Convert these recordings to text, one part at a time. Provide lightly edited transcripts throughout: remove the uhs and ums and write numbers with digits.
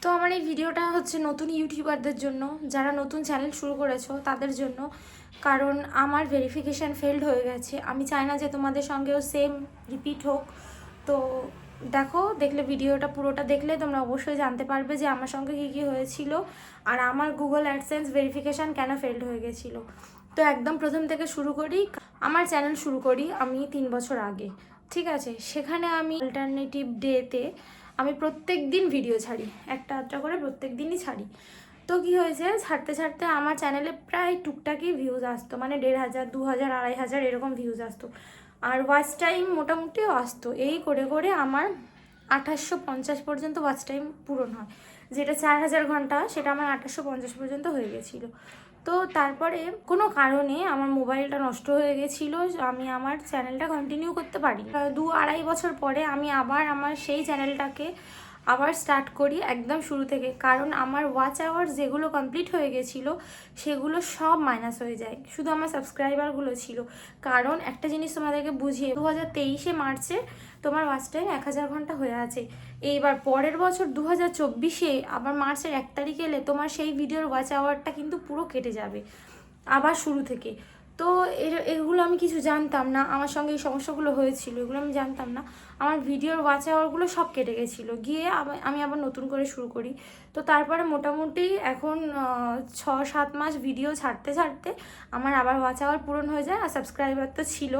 তো আমার এই ভিডিওটা হচ্ছে নতুন ইউটিউবারদের জন্য, যারা নতুন চ্যানেল শুরু করেছো তাদের জন্য। কারণ আমার ভেরিফিকেশান ফেলড হয়ে গেছে, আমি চাই না যে তোমাদের সঙ্গেও সেম রিপিট হোক। তো দেখলে ভিডিওটা পুরোটা দেখলে তোমরা অবশ্যই জানতে পারবে যে আমার সঙ্গে কী কী হয়েছিল আর আমার গুগল অ্যাডসেন্স ভেরিফিকেশান কেন ফেলড হয়ে গেছিলো। তো একদম প্রথম থেকে শুরু করি। আমার চ্যানেল শুরু করি আমি 3 বছর আগে, ঠিক আছে। সেখানে আমি অল্টারনেটিভ ডেতে আমি প্রত্যেক দিন ভিডিও ছাড়ি, একটা করে প্রত্যেক দিনই ছাড়ি। তো কী হয়েছে, ছাড়তে ছাড়তে আমার চ্যানেলে প্রায় টুকটাকই ভিউজ আসতো, মানে 1500, 2000, 2500 এরকম ভিউজ আসতো। আর ওয়াচ টাইম মোটামুটিও আসতো। এই করে করে আমার 2850 পর্যন্ত ওয়াচ টাইম পূরণ হয়, যেটা 4000 ঘন্টা, সেটা আমার 2850 পর্যন্ত হয়ে গেছিলো। তো তারপরে কোনো কারণে আমার মোবাইলটা নষ্ট হয়ে গেছিলো, আমি আমার চ্যানেলটা কন্টিনিউ করতে পারি। 2-2.5 বছর পরে আমি আবার আমার সেই চ্যানেলটাকে আবার স্টার্ট করি একদম শুরু থেকে। কারণ আমার ওয়াচ আওয়ার যেগুলো কমপ্লিট হয়ে গেছিলো সেগুলো সব মাইনাস হয়ে যায়, শুধু আমার সাবস্ক্রাইবারগুলো ছিল। কারণ একটা জিনিস তোমাদেরকে বুঝিয়ে, 2023 মার্চে তোমার ওয়াচ টাইম 1000 ঘন্টা হয়ে আছে। এইবার পরের বছর 2024 আবার মার্চের 1 তারিখে এলে তোমার সেই ভিডিওর ওয়াচ আওয়ারটা কিন্তু পুরো কেটে যাবে আবার শুরু থেকে। তো এগুলো আমি কিছু জানতাম না, আমার সঙ্গে এই সমস্যাগুলো হয়েছিল, এগুলো আমি জানতাম না। আমার ভিডিওর ওয়াচ আওয়ারগুলো সব কেটে গেছিলো, গিয়ে আমি আবার নতুন করে শুরু করি। তো তারপরে মোটামুটি এখন 6-7 মাস ভিডিও ছাড়তে ছাড়তে আমার আবার ওয়াচ আওয়ার পূরণ হয়ে যায়, আর সাবস্ক্রাইবার তো ছিল।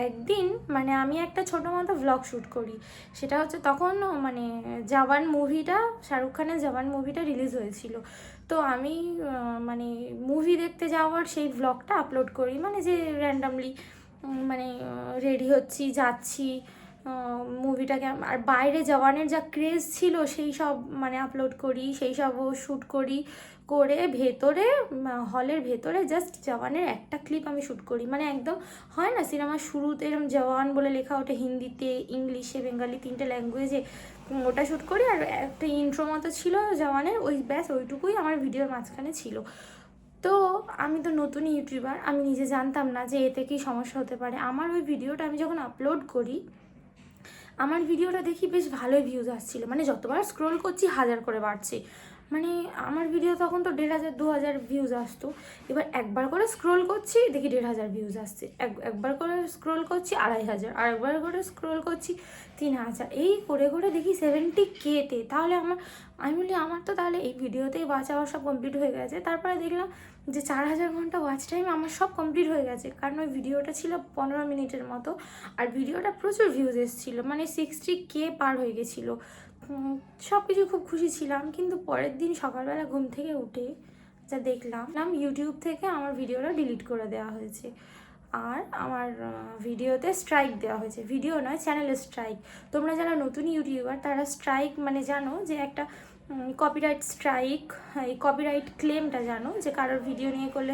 একদিন মানে আমি একটা ছোটো মতো ভ্লগ শ্যুট করি, সেটা হচ্ছে তখন মানে জওয়ান মুভিটা, শাহরুখ খানের জওয়ান মুভিটা রিলিজ হয়েছিল। তো আমি মানে মুভি দেখতে যাওয়ার সেই ভ্লগটা আপলোড করি, মানে যে র্যান্ডামলি মানে রেডি হচ্ছি, যাচ্ছি মুভিটাকে। আর বাইরে জওয়ানের যা ক্রেজ ছিল সেই সব মানে আপলোড করি, সেই সব শ্যুট করি, করে ভেতরে হলের ভেতরে জাস্ট জওয়ানের একটা ক্লিপ আমি শ্যুট করি। মানে একদম হয় না সিনেমার শুরুতে এরকম জওয়ান বলে লেখা ওঠে হিন্দিতে, ইংলিশে, বেঙ্গলি, 3টে ল্যাঙ্গুয়েজে, ওটা শ্যুট করি। আর একটা ইন্ট্রো মতো ছিল জওয়ানের, ওই ব্যাস ওইটুকুই আমার ভিডিওর মাঝখানে ছিল। তো আমি তো নতুন ইউটিউবার, আমি নিজে জানতাম না যে এতে কী সমস্যা হতে পারে। আমার ওই ভিডিওটা আমি যখন আপলোড করি, আমার ভিডিওটা দেখি বেশ ভালোই ভিউজ আসছিলো, মানে যতবার স্ক্রোল করছি 1000 করে বাড়ছে। মানে আমার ভিডিও তখন তো 1500-2000 ভিউজ আসতো। এবার একবার করে স্ক্রোল করছি দেখি 1500 ভিউজ আসছে, একবার করে স্ক্রোল করছি 2500, আর একবার করে স্ক্রোল করছি 3000, এই করে করে দেখি 70K-তে। তাহলে আমি বলি আমার তো তাহলে এই ভিডিওতেই ওয়াচ আওয়ার সব কমপ্লিট হয়ে গেছে। তারপরে দেখলাম যে 4000 ঘন্টা ওয়াচ টাইম আমার সব কমপ্লিট হয়ে গেছে, কারণ ওই ভিডিওটা ছিল 15 মিনিটের মতো, আর ভিডিওটা প্রচুর ভিউজ এসেছিলো, মানে 60K পার হয়ে গেছিলো। সব কিছু খুব খুশি ছিলাম। কিন্তু পরের দিন সকালবেলা ঘুম থেকে উঠে যা দেখলাম, ইউটিউব থেকে আমার ভিডিওটা ডিলিট করে দেওয়া হয়েছে, আর আমার ভিডিওতে স্ট্রাইক দেওয়া হয়েছে। ভিডিও নয়, চ্যানেলে স্ট্রাইক। তোমরা যারা নতুন ইউটিউবার তারা স্ট্রাইক মানে জানো যে একটা কপিরাইট স্ট্রাইক, এই কপিরাইট ক্লেমটা জানো যে কারোর ভিডিও নিয়ে করলে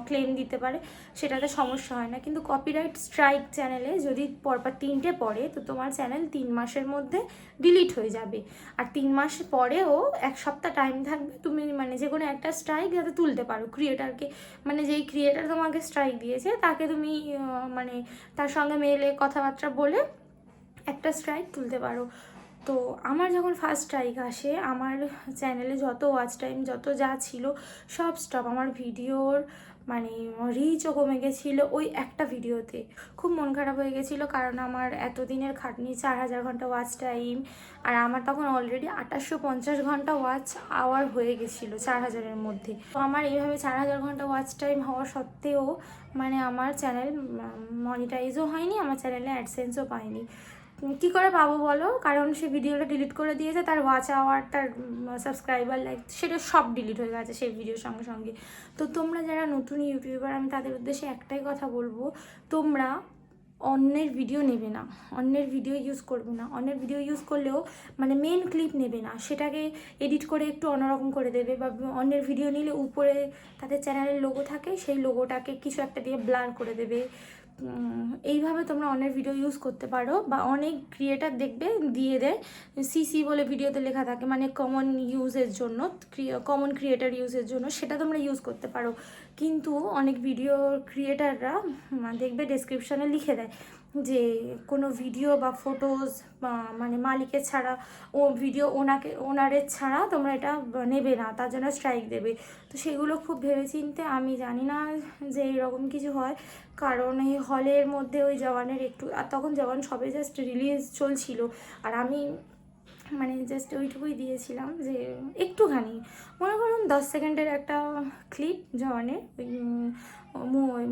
ক্লেম দিতে পারে, সেটাতে সমস্যা হয় না। কিন্তু কপিরাইট স্ট্রাইক চ্যানেলে যদি পরপর 3টে পড়ে তো তোমার চ্যানেল 3 মাসের মধ্যে ডিলিট হয়ে যাবে। আর 3 মাস পরেও 1 সপ্তাহ টাইম থাকবে, তুমি মানে যে কোনো একটা স্ট্রাইক যাতে তুলতে পারো ক্রিয়েটারকে, মানে যেই ক্রিয়েটার তোমাকে স্ট্রাইক দিয়েছে তাকে তুমি মানে তার সঙ্গে মেলে কথাবার্তা বলে একটা স্ট্রাইক তুলতে পারো। তো আমার যখন ফার্স্ট স্ট্রাইক আসে, আমার চ্যানেলে যত ওয়াচ টাইম যত যা ছিল সব স্টপ। আমার ভিডিওর মানে রিচও কমে গেছিলো ওই একটা ভিডিওতে। খুব মন খারাপ হয়ে গেছিলো, কারণ আমার এতদিনের খাটনি 4000 ঘন্টা ওয়াচ টাইম, আর আমার তখন অলরেডি 2850 ঘন্টা ওয়াচ আওয়ার হয়ে গেছিলো 4000-এর মধ্যে। তো আমার এইভাবে 4000 ঘন্টা ওয়াচ টাইম হওয়া সত্ত্বেও মানে আমার চ্যানেল মনিটাইজও হয়নি, আমার চ্যানেলে অ্যাডসেন্সও পাইনি। কী করে পাবো বলো? কারণ সে ভিডিওটা ডিলিট করে দিয়েছে, তার ওয়াচ আওয়ার, তার সাবস্ক্রাইবার, লাইক সেটা সব ডিলিট হয়ে গেছে সেই ভিডিওর সঙ্গে সঙ্গে। তো তোমরা যারা নতুন ইউটিউবার, আমি তাদের উদ্দেশ্যে একটাই কথা বলবো, তোমরা অন্যের ভিডিও নেবে না, অন্যের ভিডিও ইউজ করবে না। অন্যের ভিডিও ইউজ করলেও মানে মেন ক্লিপ নেবে না, সেটাকে এডিট করে একটু অন্যরকম করে দেবে। বা অন্যের ভিডিও নিলে উপরে তাদের চ্যানেলের লোগো থাকে, সেই লোগোটাকে কিছু একটা দিয়ে ব্লার করে দেবে। এইভাবে তোমরা অনেক ভিডিও ইউজ করতে পারো। বা অনেক ক্রিয়েটার দেখবে দিয়ে দেয় সিসি বলে ভিডিওতে লেখা থাকে, মানে কমন ইউজের জন্য, কমন ক্রিয়েটার ইউজের জন্য, সেটা তোমরা ইউজ করতে পারো। কিন্তু অনেক ভিডিও ক্রিয়েটাররা দেখবে ডেসক্রিপশানে লিখে দেয় যে কোনো ভিডিও বা ফটোজ মানে মালিকের ছাড়া ও ভিডিও ওনারের ছাড়া তোমরা এটা নেবে না, তার জন্য স্ট্রাইক দেবে। তো সেগুলো খুব ভেবেচিন্তে, আমি জানি না যে এরকম কিছু হয়, কারণ এই হলের মধ্যে ওই জওয়ানের একটু, আর তখন জওয়ান সবে জাস্ট রিলিজ চলছিল, আর আমি মানে জাস্ট ওইটুকুই দিয়েছিলাম যে একটুখানি, মনে করুন 10 সেকেন্ডের একটা ক্লিপ জওয়ানের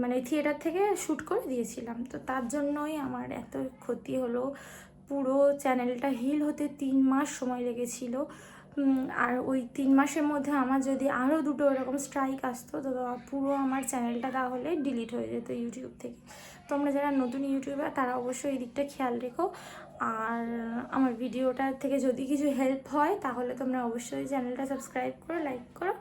মানে থিয়েটার থেকে শ্যুট করে দিয়েছিলাম। তো তার জন্যই আমার এত ক্ষতি হলো, পুরো চ্যানেলটা হিল হতে 3 মাস সময় লেগেছিল। আর ওই 3 মাসের মধ্যে আমার যদি আরও দুটো এরকম স্ট্রাইক আসতো, তো পুরো আমার চ্যানেলটা তাহলে ডিলিট হয়ে যেত ইউটিউব থেকে। তোমরা যারা নতুন ইউটিউবার তারা অবশ্যই এই দিকটা খেয়াল রেখো। আর আমার ভিডিওটা থেকে যদি কিছু হেল্প হয় তাহলে তোমরা অবশ্যই চ্যানেলটা সাবস্ক্রাইব করো, লাইক করো।